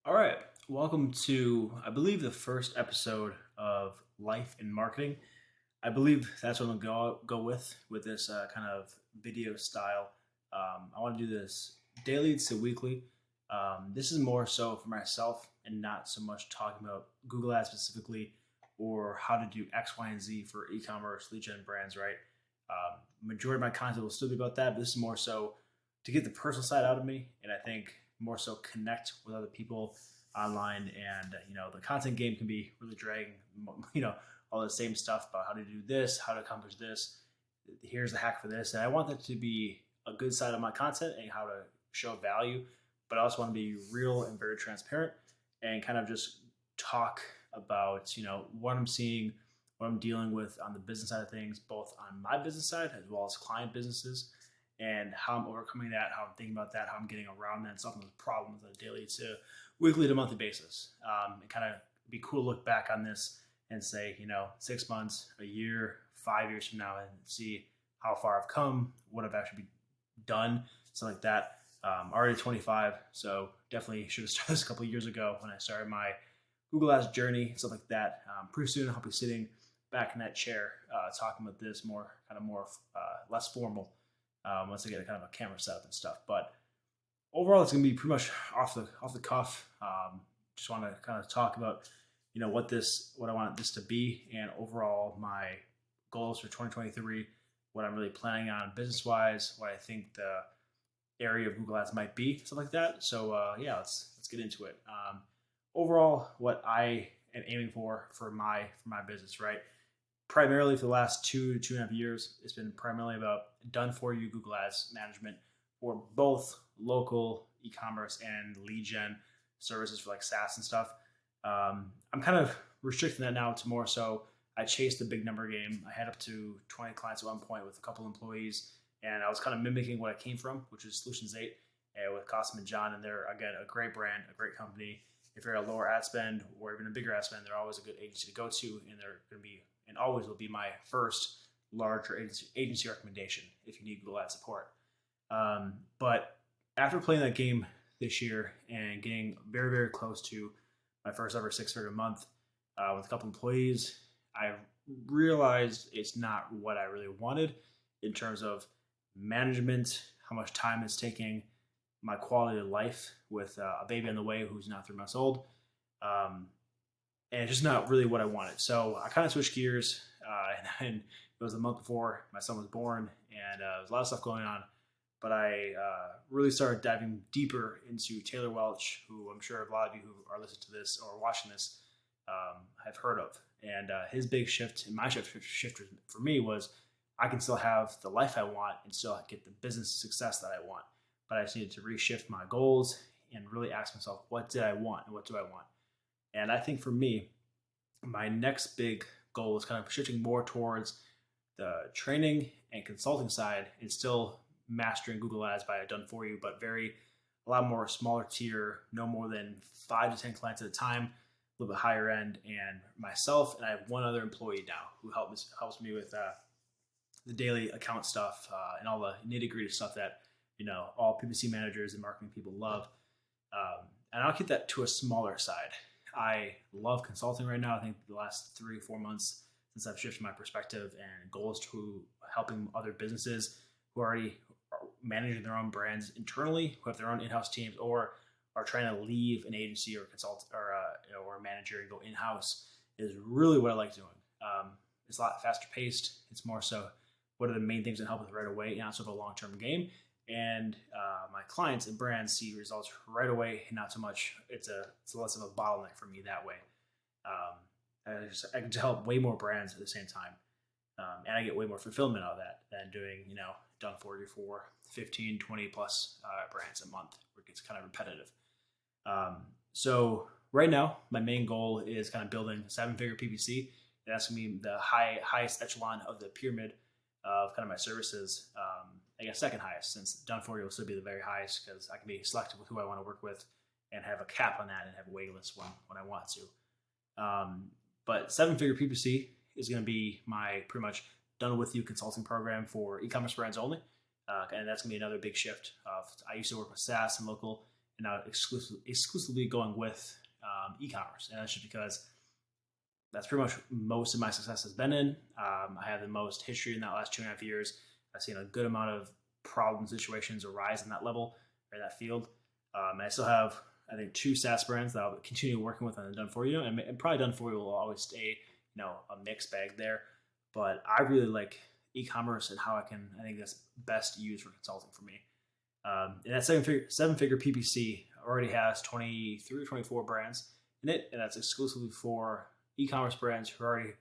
All right. Welcome to, I believe, the first episode of Life in Marketing. I believe that's what I'm going to go with this kind of video style. I want to do this daily to weekly. This is more so for myself and not so much talking about Google Ads specifically or how to do X, Y, and Z for e-commerce, lead gen brands, right? Majority of my content will still be about that, but this is more so to get the personal side out of me, and I think more so connect with other people online. And the content game can be really dragging. You know, all the same stuff about how to do this, how to accomplish this. Here's the hack for this, and I want that to be a good side of my content and how to show value. But I also want to be real and very transparent and kind of just talk about what I'm seeing, what I'm dealing with on the business side of things, both on my business side as well as client businesses, and how I'm overcoming that, how I'm thinking about that, how I'm getting around that, and solving those problems on a daily to weekly to monthly basis. And kind of be cool to look back on this and say, 6 months, a year, 5 years from now, and see how far I've come, what I've actually done, something like that. Already 25, so definitely should have started this a couple of years ago when I started my Google Ads journey, stuff like that. Pretty soon I'll be sitting back in that chair talking about this more less formal once I get a kind of a camera setup and stuff. But overall, it's going to be pretty much off the cuff. Just want to kind of talk about what I want this to be, and overall my goals for 2023, what I'm really planning on business wise, what I think the area of Google Ads might be, stuff like that. So yeah, let's get into it. Overall, what I am aiming for my business, right? Primarily for the last 2.5 years, it's been primarily about done for you Google Ads management for both local e-commerce and lead gen services for like SaaS and stuff. I'm kind of restricting that now to more so I chased the big number game. I had up to 20 clients at one point with a couple employees, and I was kind of mimicking what I came from, which is Solutions 8 with Cosm and John. And they're, again, a great brand, a great company. If you're at a lower ad spend or even a bigger ad spend, they're always a good agency to go to, and they're going to be and always will be my first larger agency recommendation if you need Google Ad support. But after playing that game this year and getting very, very close to my first ever six-figure month with a couple employees, I realized it's not what I really wanted in terms of management, how much time it's taking, my quality of life with a baby on the way who's now 3 months old. And it's just not really what I wanted. So I kind of switched gears, and it was the month before my son was born, and there was a lot of stuff going on. But I really started diving deeper into Taylor Welch, who I'm sure a lot of you who are listening to this or watching this have heard of. And his big shift, and my shift for me was I can still have the life I want and still get the business success that I want. But I just needed to reshift my goals and really ask myself, what did I want and what do I want? And I think for me, my next big goal is kind of shifting more towards the training and consulting side and still mastering Google Ads by done for you, but a lot more smaller tier, no more than 5 to 10 clients at a time, a little bit higher end. And myself, and I have one other employee now who helps me with the daily account stuff and all the nitty gritty stuff that all PPC managers and marketing people love. And I'll keep that to a smaller side. I love consulting right now. I think the last 3 or 4 months since I've shifted my perspective and goals to helping other businesses who already are managing their own brands internally, who have their own in-house teams, or are trying to leave an agency or consult or a manager and go in-house is really what I like doing. It's a lot faster paced. It's more so what are the main things that help with right away, not sort of a long-term game. And my clients and brands see results right away, and not so much. It's less of a bottleneck for me that way. I can help way more brands at the same time, and I get way more fulfillment out of that than doing done for you for 15, 20 plus brands a month, where it gets kind of repetitive. So right now, my main goal is kind of building a 7-figure PPC. That's gonna be the highest echelon of the pyramid of kind of my services. I guess second highest, since done for you will still be the very highest because I can be selective with who I want to work with and have a cap on that and have a waiting list when I want to. But 7-figure PPC is going to be my pretty much done with you consulting program for e-commerce brands only. And that's going to be another big shift. I used to work with SaaS and local, and now exclusively going with e-commerce. And that's just because that's pretty much most of my success has been in. I have the most history in that last 2.5 years. I've seen a good amount of problem situations arise in that level or in that field. And I still have, I think, 2 SaaS brands that I'll continue working with on the Done For You, and probably Done For You will always stay, a mixed bag there. But I really like e-commerce and how I think that's best used for consulting for me. And that seven-figure PPC already has 23 or 24 brands in it, and that's exclusively for e-commerce brands who are already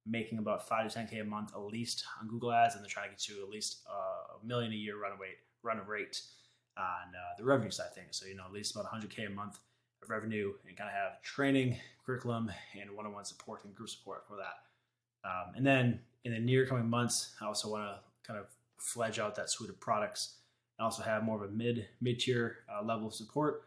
making about 5 to 10K a month at least on Google Ads, and they're trying to get to at least $1 million a year run rate on the revenue side of things. So at least about 100K a month of revenue, and kind of have training, curriculum, and one-on-one support and group support for that. And then in the near coming months, I also want to kind of fledge out that suite of products and also have more of a mid-tier level of support.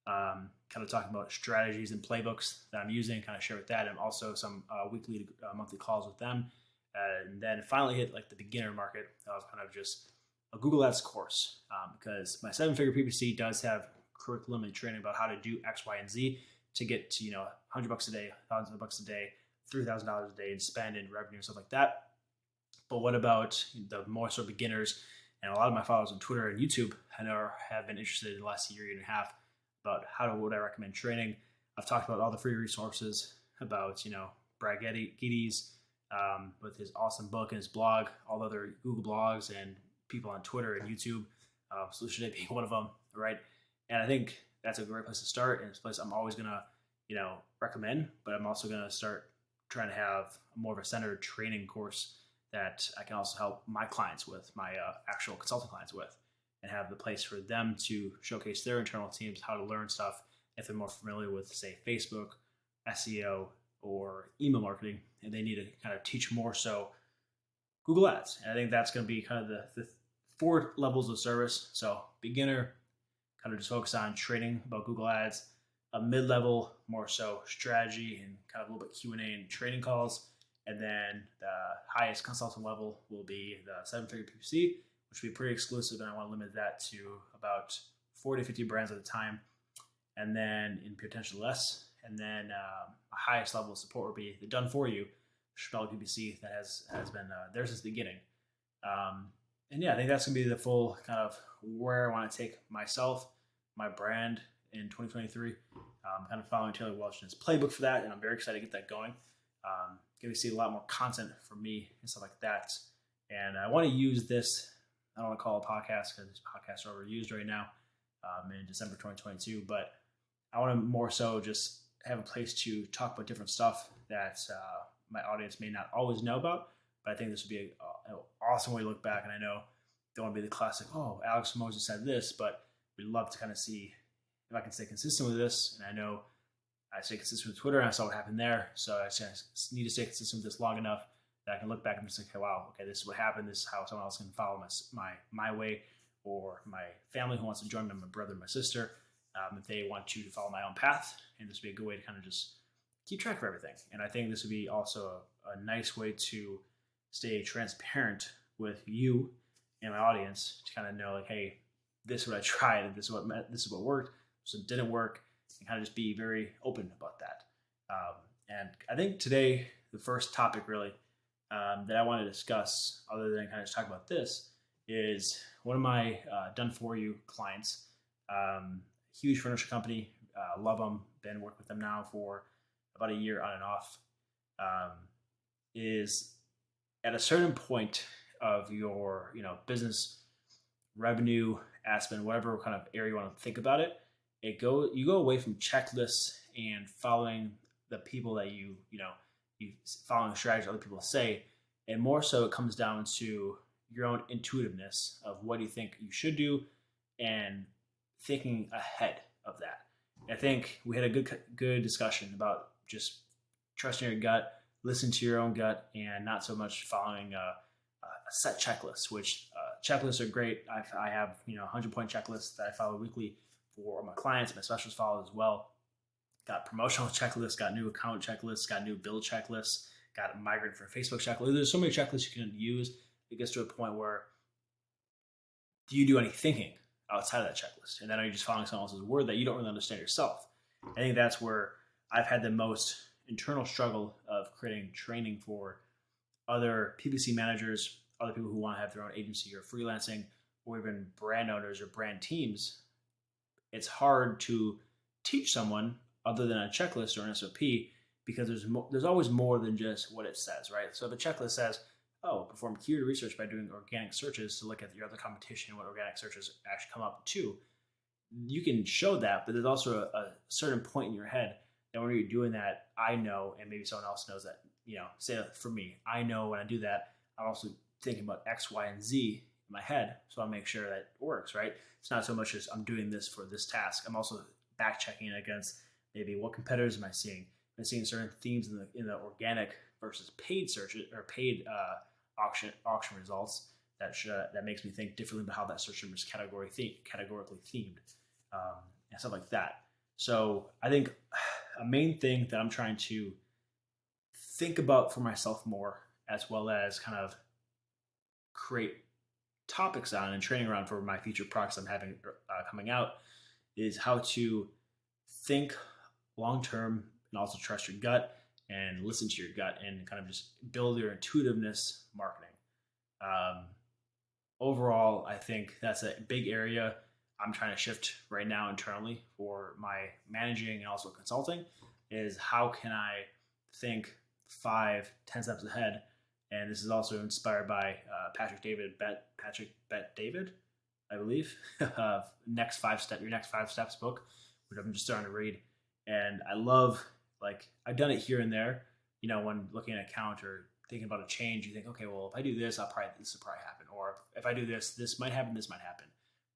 Kind of talking about strategies and playbooks that I'm using, kind of share with that, and also some weekly, monthly calls with them. And then finally hit like the beginner market. That was kind of just a Google Ads course, because my 7-figure PPC does have curriculum and training about how to do X, Y, and Z to get to $100 a day, $1,000 a day, $3,000 a day in spend and revenue and stuff like that. But what about the more so beginners? And a lot of my followers on Twitter and YouTube have been interested in the last year and a half about would I recommend training. I've talked about all the free resources about, Brad Geddes with his awesome book and his blog, all the other Google blogs and people on Twitter and YouTube, Solution Day being one of them, right? And I think that's a great place to start, and it's a place I'm always going to, recommend, but I'm also going to start trying to have more of a centered training course that I can also help my clients with, my actual consulting clients with, and have the place for them to showcase their internal teams how to learn stuff if they're more familiar with, say, Facebook, SEO, or email marketing, and they need to kind of teach more so Google Ads. And I think that's going to be kind of the 4 levels of service. So beginner, kind of just focus on training about Google Ads. A mid-level, more so strategy and kind of a little bit Q&A and training calls. And then the highest consultant level will be the 7-figure PPC, which will be pretty exclusive, and I want to limit that to about 40 to 50 brands at a time, and then in potentially less. And then a highest level of support will be the Done For You PPC that has been there since the beginning. And yeah, I think that's going to be the full kind of where I want to take myself, my brand in 2023. Kind of following Taylor Welch and his playbook for that, and I'm very excited to get that going. Going to see a lot more content from me and stuff like that. And I want to use this, I don't want to call it a podcast because these podcasts are overused right now in December 2022, but I want to more so just have a place to talk about different stuff that my audience may not always know about, but I think this would be an awesome way to look back. And I know don't want to be the classic, oh, Alex Moses said this, but we'd love to kind of see if I can stay consistent with this. And I know I stay consistent with Twitter, and I saw what happened there. So I just need to stay consistent with this long enough that I can look back and just say, okay, wow, okay, this is what happened. This is how someone else can follow my way, or my family who wants to join me, my brother, my sister, if they want to follow my own path. And this would be a good way to kind of just keep track of everything. And I think this would be also a nice way to stay transparent with you and my audience to kind of know, like, hey, this is what I tried, and this is what worked, so it didn't work, and kind of just be very open about that. And I think today, the first topic really that I want to discuss, other than kind of just talk about this, is one of my Done For You clients, huge furniture company, love them, been working with them now for about a year on and off, is at a certain point of your business revenue, ad spend, whatever kind of area you want to think about it, you go away from checklists and following the people that you following the strategy other people say, and more so it comes down to your own intuitiveness of what do you think you should do and thinking ahead of that. I think we had a good discussion about just trusting your gut, listening to your own gut, and not so much following a set checklist, which checklists are great. I have 100-point checklists that I follow weekly for my clients. My specialists follow as well. Got promotional checklists, got new account checklists, got new build checklists, got a migrant for Facebook checklist. There's so many checklists you can use. It gets to a point where, do you do any thinking outside of that checklist. And then are you just following someone else's word that you don't really understand yourself? I think that's where I've had the most internal struggle of creating training for other PPC managers, other people who want to have their own agency or freelancing, or even brand owners or brand teams. It's hard to teach someone other than a checklist or an SOP because there's always more than just what it says, right? So if a checklist says, oh, perform keyword research by doing organic searches to look at your other competition and what organic searches actually come up to, you can show that, but there's also a certain point in your head that when you're doing that, I know, and maybe someone else knows that, say for me, I know when I do that, I'm also thinking about X, Y, and Z in my head. So I'll make sure that it works, right? It's not so much as I'm doing this for this task. I'm also back checking it against maybe what competitors am I seeing? I'm seeing certain themes in the organic versus paid search or paid auction results that makes me think differently about how that search term is categorically themed, and stuff like that. So I think a main thing that I'm trying to think about for myself more, as well as kind of create topics on and training around for my future products I'm having coming out, is how to think long term and also trust your gut and listen to your gut and kind of just build your intuitiveness marketing. Overall, I think that's a big area I'm trying to shift right now internally for my managing and also consulting, is how can I think 5-10 steps ahead. And this is also inspired by Patrick Bet David, I believe, your next 5 steps book, which I'm just starting to read. And I love, I've done it here and there, when looking at an account or thinking about a change, you think, okay, well, if I do this, this will probably happen. Or if I do this, this might happen,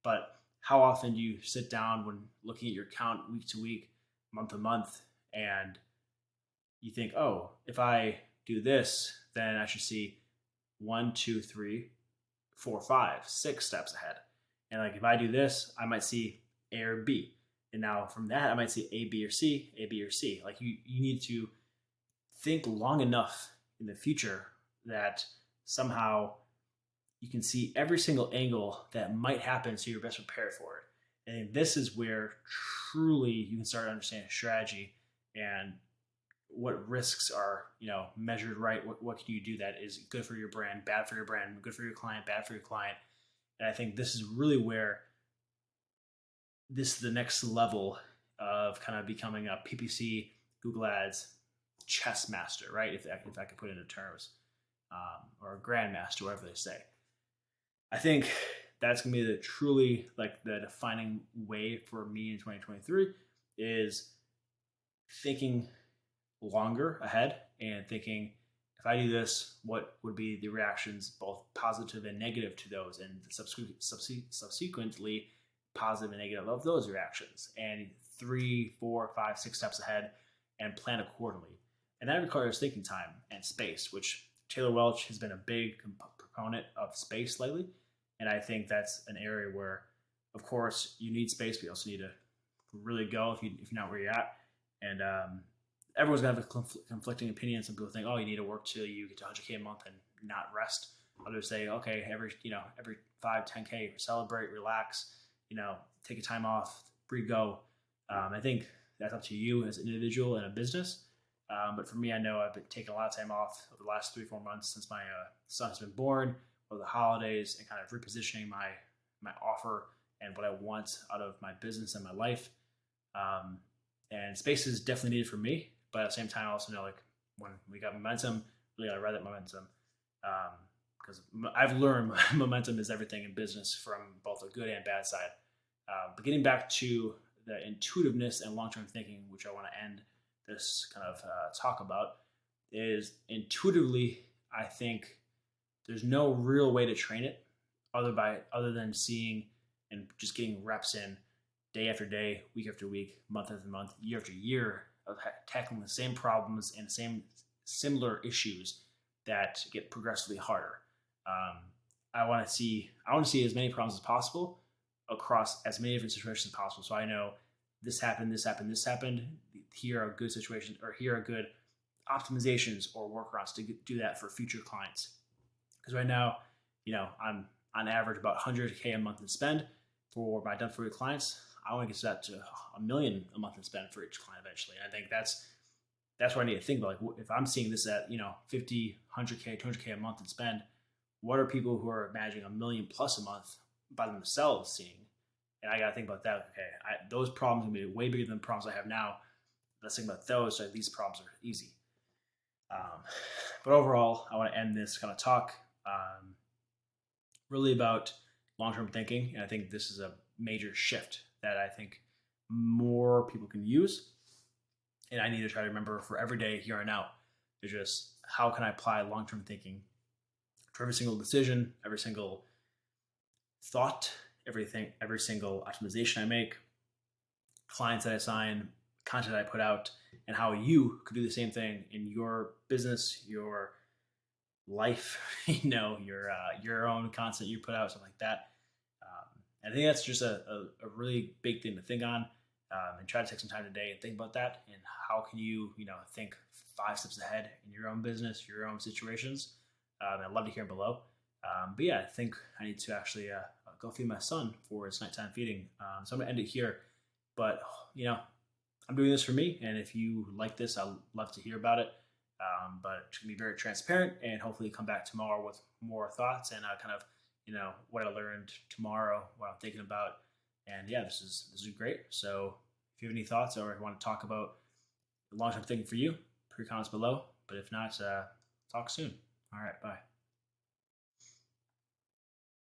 But how often do you sit down when looking at your account week to week, month to month, and you think, oh, if I do this, then I should see 1, 2, 3, 4, 5, 6 steps ahead. And if I do this, I might see A or B. And now from that, I might see A, B, or C, A, B, or C. You need to think long enough in the future that somehow you can see every single angle that might happen so you're best prepared for it. And this is where truly you can start understanding strategy and what risks are, measured right. What can you do that is good for your brand, bad for your brand, good for your client, bad for your client. And I think this is really where this is the next level of kind of becoming a PPC, Google Ads, chess master, right? If I could put it into terms, or a grandmaster, whatever they say. I think that's gonna be the defining way for me in 2023 is thinking longer ahead and thinking, if I do this, what would be the reactions, both positive and negative, to those, and subsequently positive and negative of those reactions, and 3, 4, 5, 6 steps ahead, and plan accordingly. And that requires thinking time and space, which Taylor Welch has been a big proponent of space lately. And I think that's an area where, of course, you need space, but you also need to really go if you're not where you're at. And everyone's going to have conflicting opinions. Some people think, oh, you need to work till you get to 100K a month and not rest. Others say, okay, every 5, 10K, celebrate, relax, take a time off, go. I think that's up to you as an individual and a business. But for me, I know I've been taking a lot of time off over the last 3-4 months since my son has been born, over the holidays, and kind of repositioning my offer and what I want out of my business and my life. And space is definitely needed for me, but at the same time, I also know when we got momentum, really got to ride that momentum. Because I've learned momentum is everything in business, from both a good and bad side. But getting back to the intuitiveness and long-term thinking, which I want to end this kind of talk about, is intuitively, I think there's no real way to train it other than seeing and just getting reps in day after day, week after week, month after month, year after year of tackling the same problems and similar issues that get progressively harder. I want to see as many problems as possible across as many different situations as possible. So I know this happened, this happened, this happened. Here are good situations, or here are good optimizations or workarounds to do that for future clients. Because right now, I'm on average about 100K a month in spend. for my done for your clients, I want to get that to $1 million a month in spend for each client eventually. And I think that's what I need to think about. Like, if I'm seeing this at 50, 100K, 200K a month in spend, what are people who are managing $1 million plus a month by themselves seeing? And I got to think about that. Okay, those problems are going to be way bigger than the problems I have now. Let's think about those. So these problems are easy. But overall, I want to end this kind of talk really about long-term thinking. And I think this is a major shift that I think more people can use. And I need to try to remember for every day here and out is just how can I apply long-term thinking to every single decision, every single thought, every single optimization I make, clients that I sign, content I put out, and how you could do the same thing in your business, your life, your own content you put out, something like that. I think that's just a really big thing to think on, and try to take some time today and think about that. And how can you, think 5 steps ahead in your own business, your own situations. I'd love to hear below. But yeah, I think I need to actually go feed my son for his nighttime feeding. So I'm gonna end it here. But I'm doing this for me, and if you like this, I'd love to hear about it. But it's gonna be very transparent, and hopefully come back tomorrow with more thoughts and kind of what I learned tomorrow, what I'm thinking about. And yeah, this is great. So if you have any thoughts or want to talk about the long-term thinking for you, put your comments below. But if not, talk soon. All right, bye.